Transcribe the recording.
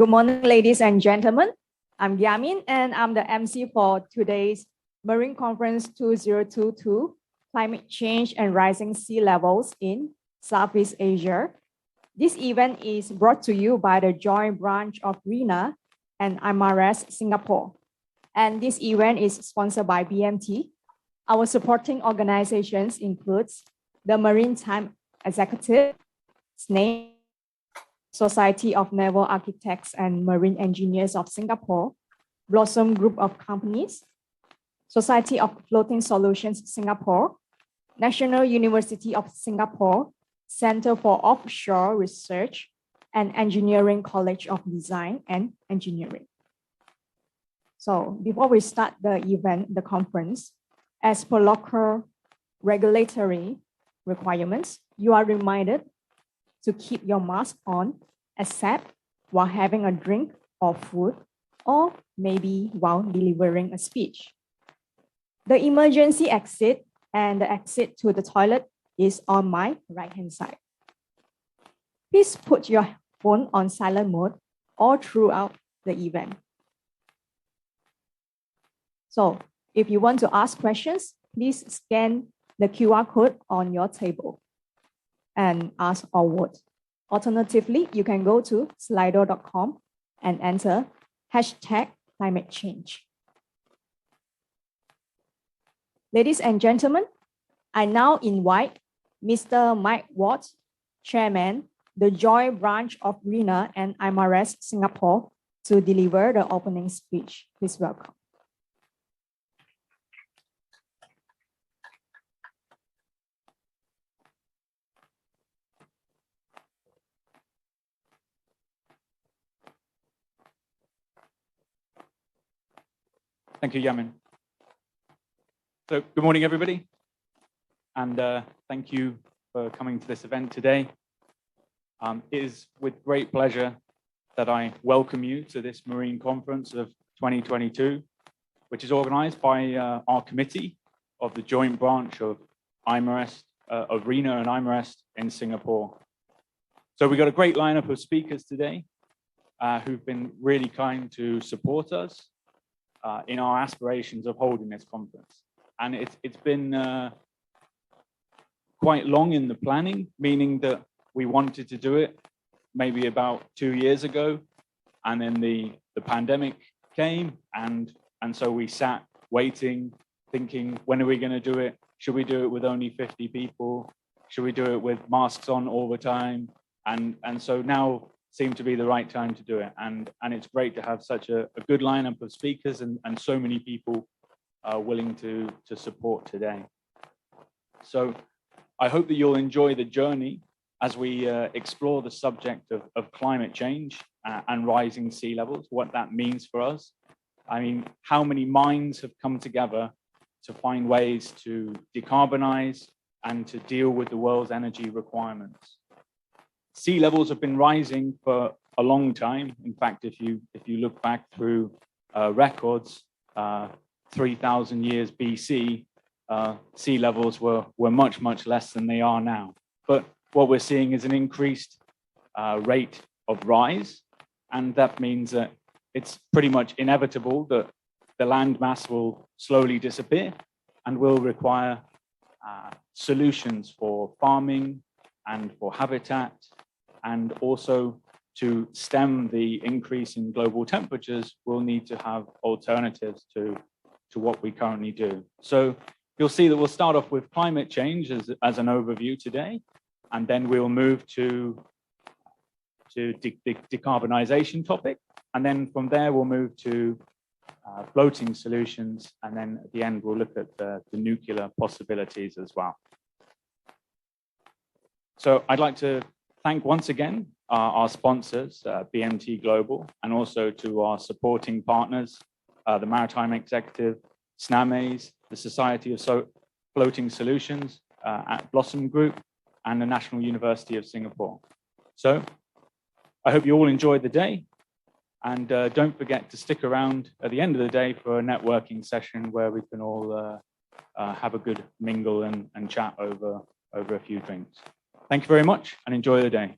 Good morning, ladies and gentlemen. I'm Yamin, and I'm the MC for today's Marine Conference 2022, Climate Change and Rising Sea Levels in Southeast Asia. This event is brought to you by the joint branch of RINA and IMarEST Singapore. And this event is sponsored by BMT. Our supporting organizations includes the Maritime Executive, SNAPE, Society of Naval Architects and Marine Engineers of Singapore, Blossom Group of Companies, Society of Floating Solutions Singapore, National University of Singapore, Center for Offshore Research, and Engineering College of Design and Engineering. So before we start the event, the conference, as per local regulatory requirements, you are reminded to keep your mask on, except while having a drink or food, or maybe while delivering a speech. The emergency exit and the exit to the toilet is on my right-hand side. Please put your phone on silent mode all throughout the event. So if you want to ask questions, please scan the QR code on your table and ask or vote. Alternatively, you can go to slido.com and enter #ClimateChange. Ladies and gentlemen, I now invite Mr. Mike Watt, Chairman, the joint branch of RINA and IMarEST Singapore, to deliver the opening speech. Please welcome. Thank you, Yamin. So good morning, everybody. And thank you for coming to this event today. It is with great pleasure that I welcome you to this Marine Conference of 2022, which is organized by our committee of the joint branch of IMarEST, of RINA and IMarEST in Singapore. So we've got a great lineup of speakers today who've been really kind to support us in our aspirations of holding this conference. And it's been quite long in the planning, meaning that we wanted to do it maybe about 2 years ago, and then the pandemic came, and so we sat waiting, thinking, when are we going to do it? Should we do it with only 50 people? Should we do it with masks on all the time? And so now seemed to be the right time to do it. And it's great to have such a good lineup of speakers and so many people willing to support today. So I hope that you'll enjoy the journey as we explore the subject of climate change and rising sea levels, what that means for us. I mean, how many minds have come together to find ways to decarbonize and to deal with the world's energy requirements. Sea levels have been rising for a long time. In fact, if you look back through records, 3,000 years BC, sea levels were much less than they are now. But what we're seeing is an increased rate of rise, and that means that it's pretty much inevitable that the land mass will slowly disappear and will require solutions for farming and for habitat, and also to stem the increase in global temperatures, we'll need to have alternatives to what we currently do. So you'll see that we'll start off with climate change as an overview today, and then we'll move to decarbonization topic. And then from there, we'll move to floating solutions. And then at the end, we'll look at the nuclear possibilities as well. So I'd like to thank once again our sponsors, BMT Global, and also to our supporting partners, the Maritime Executive, SNAMES, the Society of Floating Solutions at Blossom Group, and the National University of Singapore. So I hope you all enjoyed the day, and don't forget to stick around at the end of the day for a networking session where we can all have a good mingle and chat over a few drinks. Thank you very much and enjoy the day.